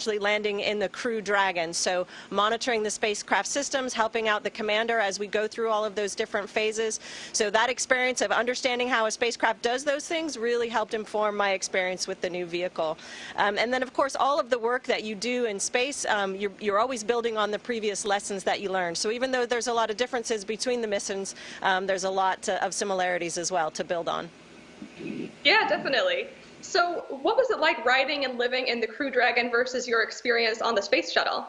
eventually landing in the Crew Dragon. So monitoring the spacecraft systems, helping out the commander as we go through all of those different phases. So that experience of understanding how a spacecraft does those things really helped inform my experience with the new vehicle. And then, of course, all of the work that you do in space, you're always building on the previous lessons that you learned. So even though there's a lot of differences between the missions, there's a lot of similarities as well to build on. Yeah, definitely. So what was it like riding and living in the Crew Dragon versus your experience on the space shuttle?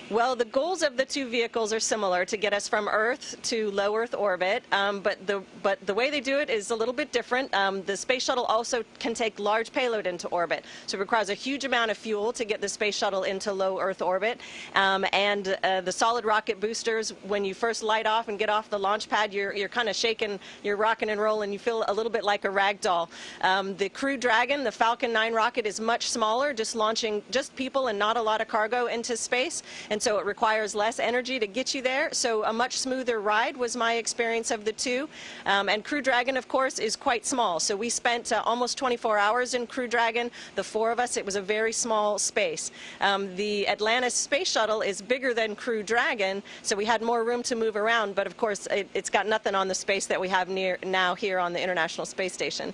Well, the goals of the two vehicles are similar, to get us from Earth to low Earth orbit, but the way they do it is a little bit different. The space shuttle also can take large payload into orbit, so it requires a huge amount of fuel to get the space shuttle into low Earth orbit. And the solid rocket boosters, when you first light off and get off the launch pad, you're kind of shaking, you're rocking and rolling, you feel a little bit like a rag doll. The Crew Dragon, the Falcon 9 rocket, is much smaller, just launching just people and not a lot of cargo into space. And so it requires less energy to get you there. So a much smoother ride was my experience of the two. And Crew Dragon, of course, is quite small. So we spent almost 24 hours in Crew Dragon. The four of us, it was a very small space. The Atlantis space shuttle is bigger than Crew Dragon, so we had more room to move around. But of course, it's got nothing on the space that we have now here on the International Space Station.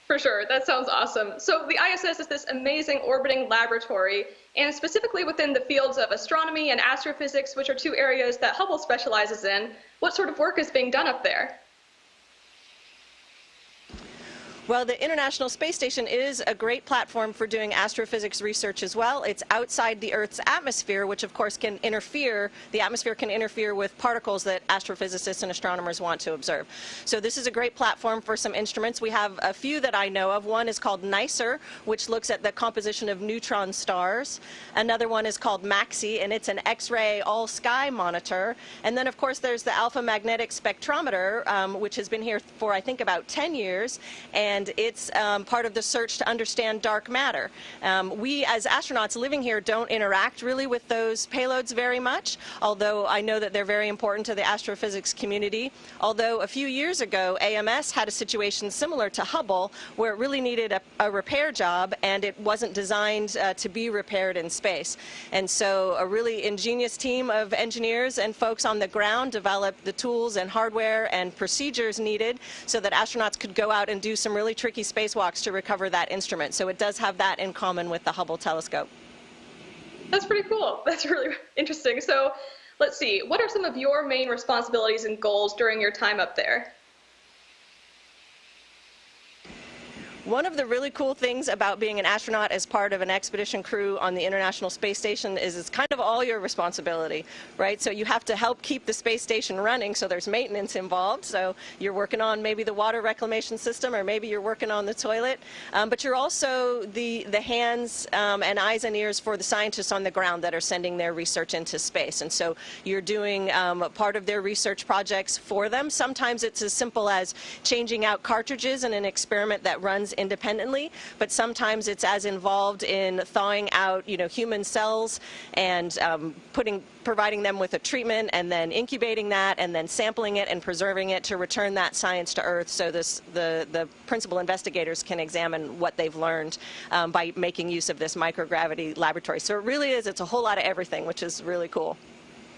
For sure, that sounds awesome. So the ISS is this amazing orbiting laboratory, and specifically within the fields of astronomy and astrophysics, which are two areas that Hubble specializes in. What sort of work is being done up there? Well, the International Space Station is a great platform for doing astrophysics research as well. It's outside the Earth's atmosphere, which of course can interfere, the atmosphere can interfere with particles that astrophysicists and astronomers want to observe. So this is a great platform for some instruments. We have a few that I know of. One is called NICER, which looks at the composition of neutron stars. Another one is called MAXI, and it's an X-ray all-sky monitor. And then of course there's the Alpha Magnetic Spectrometer, which has been here for I think about 10 years. And it's part of the search to understand dark matter. We, as astronauts living here, don't interact really with those payloads very much, although I know that they're very important to the astrophysics community. Although a few years ago, AMS had a situation similar to Hubble, where it really needed a repair job, and it wasn't designed to be repaired in space. And so a really ingenious team of engineers and folks on the ground developed the tools and hardware and procedures needed so that astronauts could go out and do some really tricky spacewalks to recover that instrument. So it does have that in common with the Hubble telescope. That's pretty cool. That's really interesting. So let's see, what are some of your main responsibilities and goals during your time up there? One of the really cool things about being an astronaut as part of an expedition crew on the International Space Station is it's kind of all your responsibility, right? So you have to help keep the space station running, so there's maintenance involved. So you're working on maybe the water reclamation system, or maybe you're working on the toilet. But you're also the hands and eyes and ears for the scientists on the ground that are sending their research into space. And so you're doing part of their research projects for them. Sometimes it's as simple as changing out cartridges in an experiment that runs independently, but sometimes it's as involved in thawing out, human cells and providing them with a treatment, and then incubating that, and then sampling it and preserving it to return that science to Earth, so the principal investigators can examine what they've learned by making use of this microgravity laboratory. So it really is, it's a whole lot of everything, which is really cool.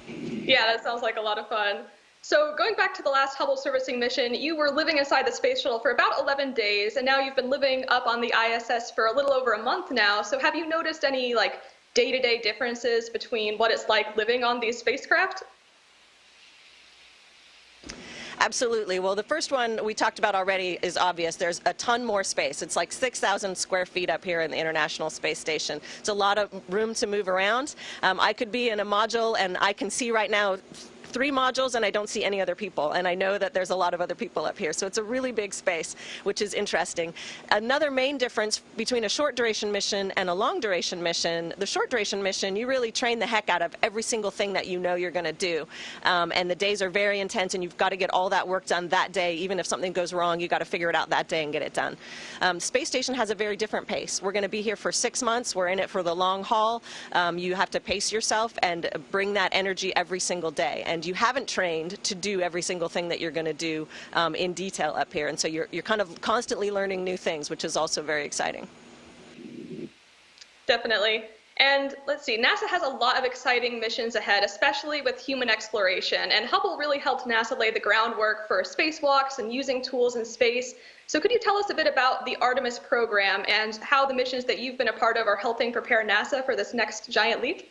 Yeah, that sounds like a lot of fun. So going back to the last Hubble servicing mission, you were living inside the space shuttle for about 11 days, and now you've been living up on the ISS for a little over a month now. So have you noticed any day-to-day differences between what it's like living on these spacecraft? Absolutely. Well, the first one we talked about already is obvious. There's a ton more space. It's like 6,000 square feet up here in the International Space Station. It's a lot of room to move around. I could be in a module, and I can see right now 3 modules, and I don't see any other people, and I know that there's a lot of other people up here, so it's a really big space, which is interesting. Another main difference between a short duration mission and a long duration mission, the short duration mission, you really train the heck out of every single thing that you know you're going to do, and the days are very intense, and you've got to get all that work done that day. Even if something goes wrong, you've got to figure it out that day and get it done. Space Station has a very different pace. We're going to be here for 6 months. We're in it for the long haul. You have to pace yourself and bring that energy every single day. And and you haven't trained to do every single thing that you're going to do in detail up here. And so you're kind of constantly learning new things, which is also very exciting. Definitely. And let's see, NASA has a lot of exciting missions ahead, especially with human exploration. And Hubble really helped NASA lay the groundwork for spacewalks and using tools in space. So could you tell us a bit about the Artemis program and how the missions that you've been a part of are helping prepare NASA for this next giant leap?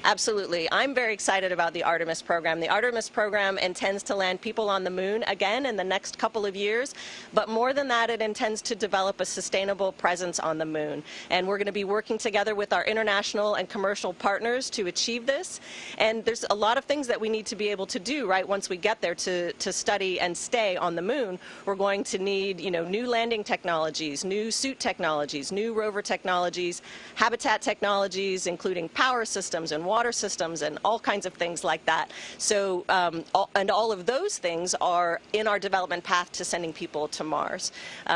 Absolutely. I'm very excited about the Artemis program. The Artemis program intends to land people on the moon again in the next couple of years, but more than that, it intends to develop a sustainable presence on the moon. And we're going to be working together with our international and commercial partners to achieve this. And there's a lot of things that we need to be able to do, right, once we get there to study and stay on the moon. We're going to need, new landing technologies, new suit technologies, new rover technologies, habitat technologies, including power systems and water systems and all kinds of things like that. So, all of those things are in our development path to sending people to Mars,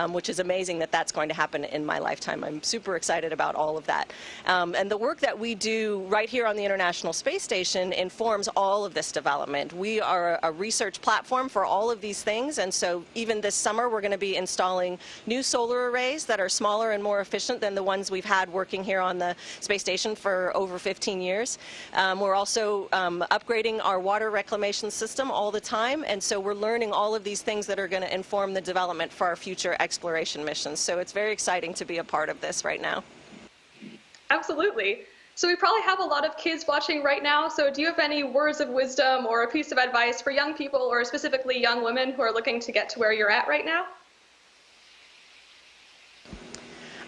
which is amazing that that's going to happen in my lifetime. I'm super excited about all of that. And the work that we do right here on the International Space Station informs all of this development. We are a research platform for all of these things, and so even this summer we're going to be installing new solar arrays that are smaller and more efficient than the ones we've had working here on the space station for over 15 years. We're also upgrading our water reclamation system all the time, and so we're learning all of these things that are going to inform the development for our future exploration missions. So it's very exciting to be a part of this right now. Absolutely. So we probably have a lot of kids watching right now, so do you have any words of wisdom or a piece of advice for young people, or specifically young women who are looking to get to where you're at right now?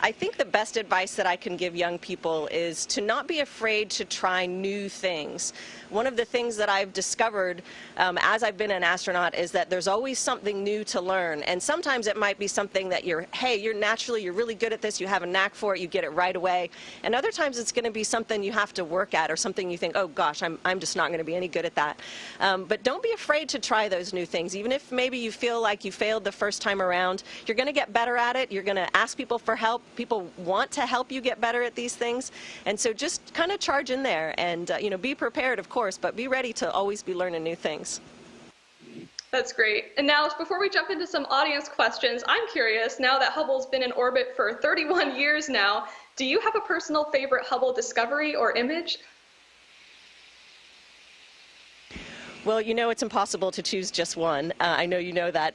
I think the best advice that I can give young people is to not be afraid to try new things. One of the things that I've discovered as I've been an astronaut is that there's always something new to learn. And sometimes it might be something that you're really good at this, you have a knack for it, you get it right away. And other times it's going to be something you have to work at, or something you think, oh gosh, I'm just not going to be any good at that. But don't be afraid to try those new things. Even if maybe you feel like you failed the first time around, you're going to get better at it. You're going to ask people for help. People want to help you get better at these things. And so just kind of charge in there and, be prepared, of course, but be ready to always be learning new things. That's great. And now, before we jump into some audience questions, I'm curious, now that Hubble's been in orbit for 31 years now, do you have a personal favorite Hubble discovery or image? Well, it's impossible to choose just one. I know you know that.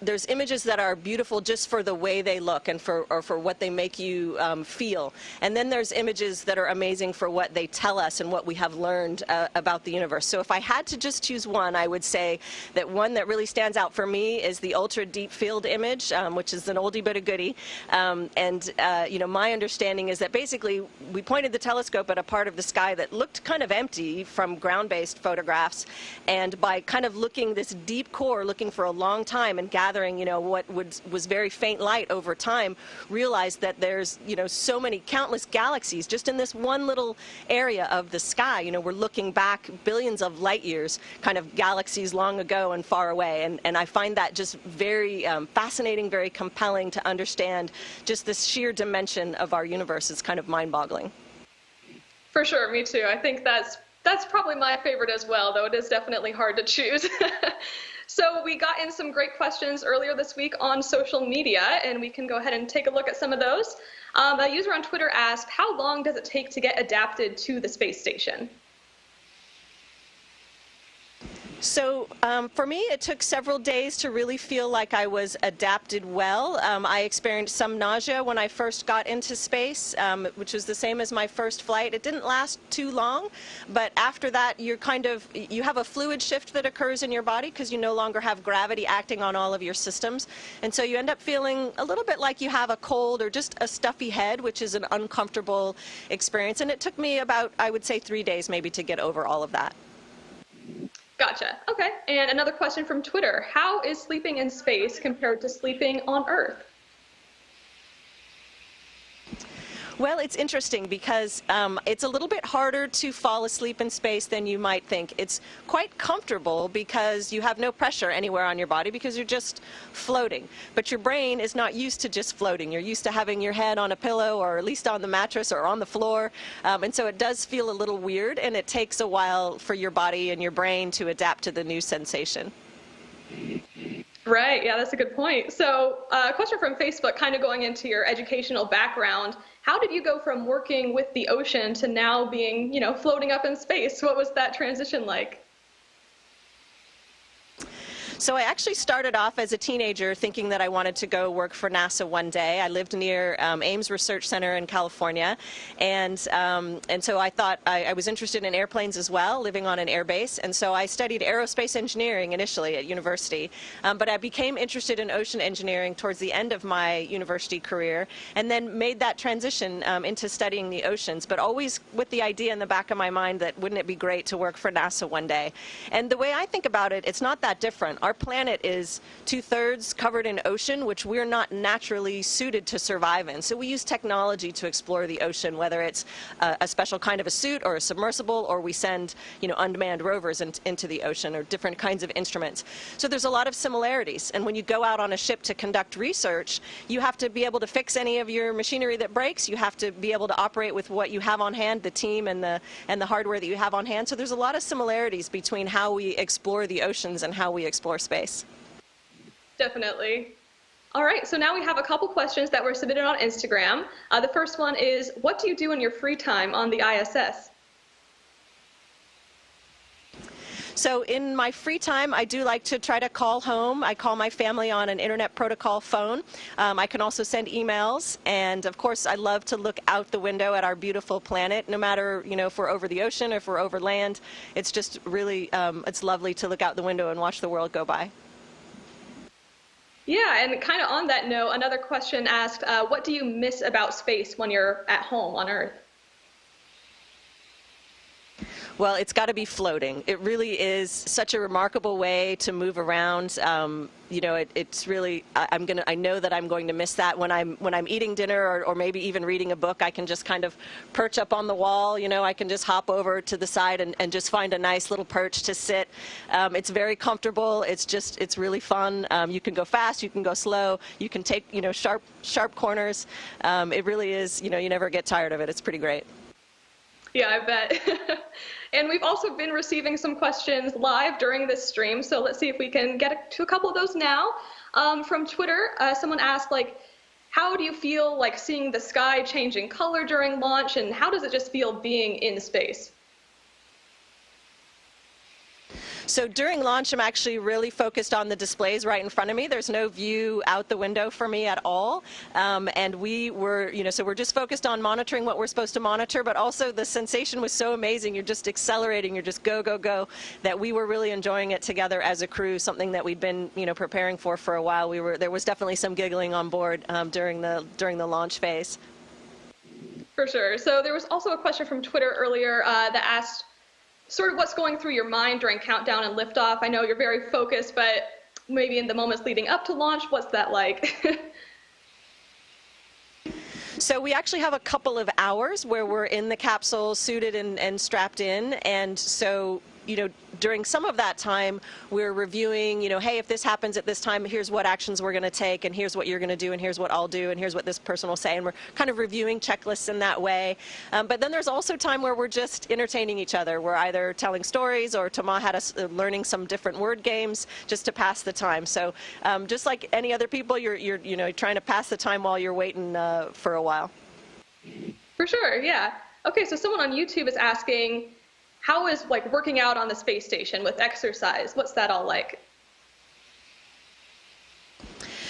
There's images that are beautiful just for the way they look and for what they make you feel. And then there's images that are amazing for what they tell us and what we have learned about the universe. So if I had to just choose one, I would say that one that really stands out for me is the ultra deep field image, which is an oldie but a goodie. My understanding is that basically we pointed the telescope at a part of the sky that looked kind of empty from ground-based photographs. And by kind of looking this deep core, looking for a long time and gathering, what was very faint light over time, realized that there's, so many countless galaxies just in this one little area of the sky. We're looking back billions of light years, kind of galaxies long ago and far away. And I find that just very fascinating, very compelling to understand just this sheer dimension of our universe. Is kind of mind-boggling. For sure, me too. I think that's probably my favorite as well, though it is definitely hard to choose. So we got in some great questions earlier this week on social media, and we can go ahead and take a look at some of those. A user on Twitter asked, how long does it take to get adapted to the space station? So for me, it took several days to really feel like I was adapted well. I experienced some nausea when I first got into space, which was the same as my first flight. It didn't last too long, but after that, you have a fluid shift that occurs in your body because you no longer have gravity acting on all of your systems. And so you end up feeling a little bit like you have a cold or just a stuffy head, which is an uncomfortable experience. And it took me about, I would say, 3 days maybe to get over all of that. Gotcha. Okay. And another question from Twitter. How is sleeping in space compared to sleeping on Earth? Well, it's interesting because it's a little bit harder to fall asleep in space than you might think. It's quite comfortable because you have no pressure anywhere on your body because you're just floating. But your brain is not used to just floating. You're used to having your head on a pillow or at least on the mattress or on the floor. And so it does feel a little weird, and it takes a while for your body and your brain to adapt to the new sensation. Right, yeah, that's a good point. So a question from Facebook, kind of going into your educational background. How did you go from working with the ocean to now being, floating up in space? What was that transition like? So I actually started off as a teenager thinking that I wanted to go work for NASA one day. I lived near Ames Research Center in California, and so I thought I was interested in airplanes as well, living on an air base, and so I studied aerospace engineering initially at university, but I became interested in ocean engineering towards the end of my university career, and then made that transition into studying the oceans, but always with the idea in the back of my mind that wouldn't it be great to work for NASA one day. And the way I think about it, it's not that different. Our planet is 2/3 covered in ocean, which we're not naturally suited to survive in. So we use technology to explore the ocean, whether it's a special kind of a suit or a submersible, or we send, unmanned rovers into the ocean, or different kinds of instruments. So there's a lot of similarities. And when you go out on a ship to conduct research, you have to be able to fix any of your machinery that breaks. You have to be able to operate with what you have on hand, the team and the hardware that you have on hand. So there's a lot of similarities between how we explore the oceans and how we explore space. Definitely. All right, so now we have a couple questions that were submitted on Instagram. The first one is, what do you do in your free time on the ISS? So in my free time, I do like to try to call home. I call my family on an internet protocol phone. I can also send emails. And of course, I love to look out the window at our beautiful planet, no matter, if we're over the ocean or if we're over land. It's just really, it's lovely to look out the window and watch the world go by. Yeah, and kind of on that note, another question asked, what do you miss about space when you're at home on Earth? Well, it's got to be floating. It really is such a remarkable way to move around. It's really, I know that I'm going to miss that when I'm eating dinner or maybe even reading a book. I can just kind of perch up on the wall. I can just hop over to the side and just find a nice little perch to sit. It's very comfortable. It's really fun. You can go fast. You can go slow. You can take, sharp corners. It really is, you never get tired of it. It's pretty great. Yeah, I bet. And we've also been receiving some questions live during this stream, so let's see if we can get to a couple of those now. From Twitter, someone asked, how do you feel like seeing the sky changing color during launch, and how does it just feel being in space? So during launch, I'm actually really focused on the displays right in front of me. There's no view out the window for me at all. And we were, so we're just focused on monitoring what we're supposed to monitor, but also the sensation was so amazing. You're just accelerating, you're just go, go, go, that we were really enjoying it together as a crew, something that we'd been, preparing for a while. There was definitely some giggling on board during the launch phase. For sure. So there was also a question from Twitter earlier that asked, sort of what's going through your mind during countdown and liftoff. I know you're very focused, but maybe in the moments leading up to launch, what's that like? So we actually have a couple of hours where we're in the capsule, suited and strapped in, and so during some of that time, we're reviewing, hey, if this happens at this time, here's what actions we're going to take, and here's what you're going to do, and here's what I'll do, and here's what this person will say, and we're kind of reviewing checklists in that way. But then there's also time where we're just entertaining each other. We're either telling stories, or Tomas had us learning some different word games just to pass the time. So just like any other people, you're trying to pass the time while you're waiting for a while. For sure, yeah. Okay, so someone on YouTube is asking, how is working out on the space station with exercise? What's that all like?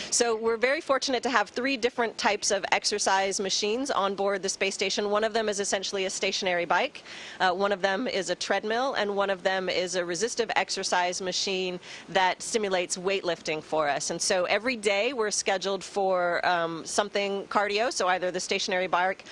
So we're very fortunate to have 3 different types of exercise machines on board the space station. One of them is essentially a stationary bike. One of them is a treadmill, and one of them is a resistive exercise machine that simulates weightlifting for us. And so every day we're scheduled for something cardio, so either the stationary bike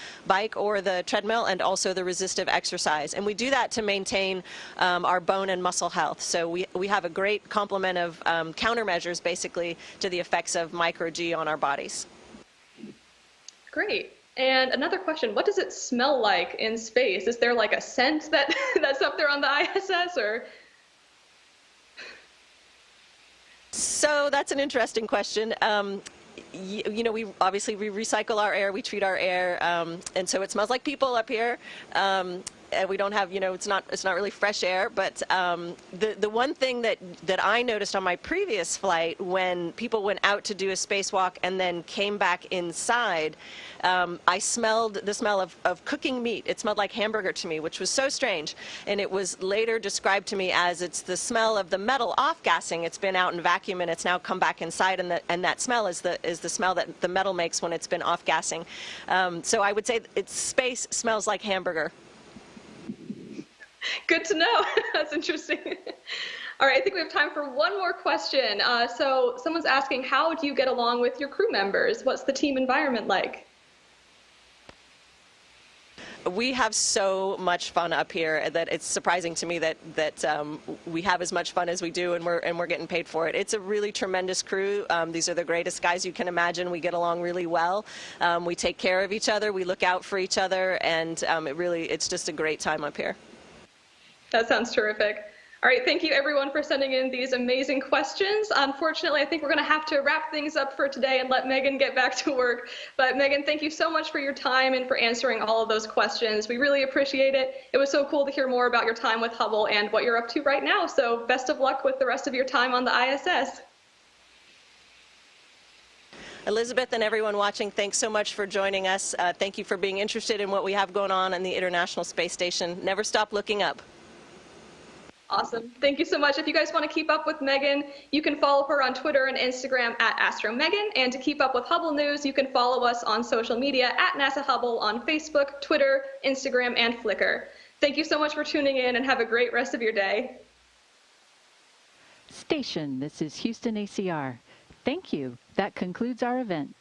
or the treadmill, and also the resistive exercise. And we do that to maintain our bone and muscle health. So we have a great complement of countermeasures, basically, to the effects of micro-G on our bodies. Great. And another question, what does it smell like in space? Is there like a scent that's up there on the ISS, or? So that's an interesting question. You know, we recycle our air, we treat our air, and so it smells like people up here. And we don't have, you know, it's not really fresh air. But the one thing that I noticed on my previous flight, when people went out to do a spacewalk and then came back inside, I smelled the smell of cooking meat. It smelled like hamburger to me, which was so strange. And it was later described to me as it's the smell of the metal off-gassing. It's been out in vacuum and it's now come back inside, and that smell is the smell that the metal makes when it's been off-gassing. So I would say space smells like hamburger. Good to know. That's interesting. All right, I think we have time for one more question. So someone's asking, how do you get along with your crew members? What's the team environment like? We have so much fun up here that it's surprising to me that we have as much fun as we do, and we're getting paid for it. It's a really tremendous crew. These are the greatest guys you can imagine. We get along really well. We take care of each other. We look out for each other, and it's just a great time up here. That sounds terrific. All right, thank you everyone for sending in these amazing questions. Unfortunately, I think we're going to have to wrap things up for today and let Megan get back to work. But Megan, thank you so much for your time and for answering all of those questions. We really appreciate it. It was so cool to hear more about your time with Hubble and what you're up to right now. So best of luck with the rest of your time on the ISS. Elizabeth and everyone watching, thanks so much for joining us. Thank you for being interested in what we have going on the International Space Station. Never stop looking up. Awesome. Thank you so much. If you guys want to keep up with Megan, you can follow her on Twitter and Instagram at AstroMegan. And to keep up with Hubble news, you can follow us on social media at NASA Hubble on Facebook, Twitter, Instagram, and Flickr. Thank you so much for tuning in, and have a great rest of your day. Station, this is Houston ACR. Thank you. That concludes our event.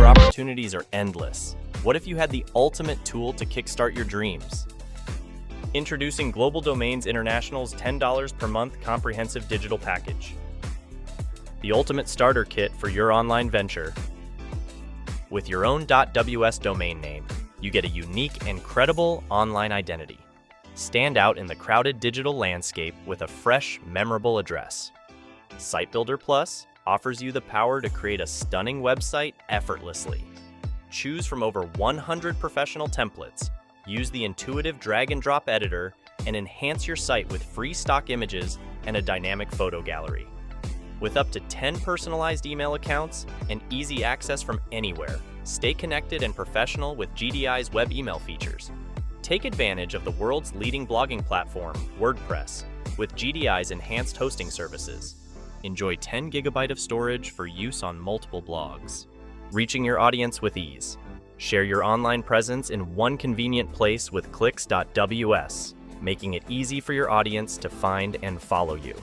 Opportunities are endless. What if you had the ultimate tool to kickstart your dreams? Introducing Global Domains International's $10 per month comprehensive digital package. The ultimate starter kit for your online venture. With your own .ws domain name, you get a unique and credible online identity. Stand out in the crowded digital landscape with a fresh, memorable address. Site Builder Plus offers you the power to create a stunning website effortlessly. Choose from over 100 professional templates, use the intuitive drag and drop editor, and enhance your site with free stock images and a dynamic photo gallery. With up to 10 personalized email accounts and easy access from anywhere, stay connected and professional with GDI's web email features. Take advantage of the world's leading blogging platform, WordPress, with GDI's enhanced hosting services. Enjoy 10 GB of storage for use on multiple blogs. Reaching your audience with ease. Share your online presence in one convenient place with clicks.ws, making it easy for your audience to find and follow you.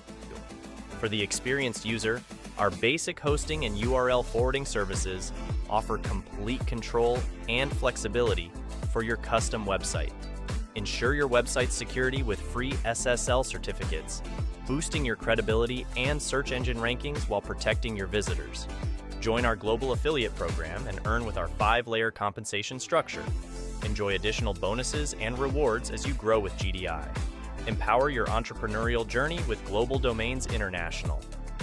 For the experienced user, our basic hosting and URL forwarding services offer complete control and flexibility for your custom website. Ensure your website's security with free SSL certificates, boosting your credibility and search engine rankings while protecting your visitors. Join our global affiliate program and earn with our 5-layer compensation structure. Enjoy additional bonuses and rewards as you grow with GDI. Empower your entrepreneurial journey with Global Domains International.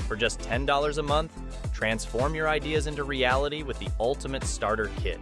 For just $10 a month, transform your ideas into reality with the ultimate starter kit.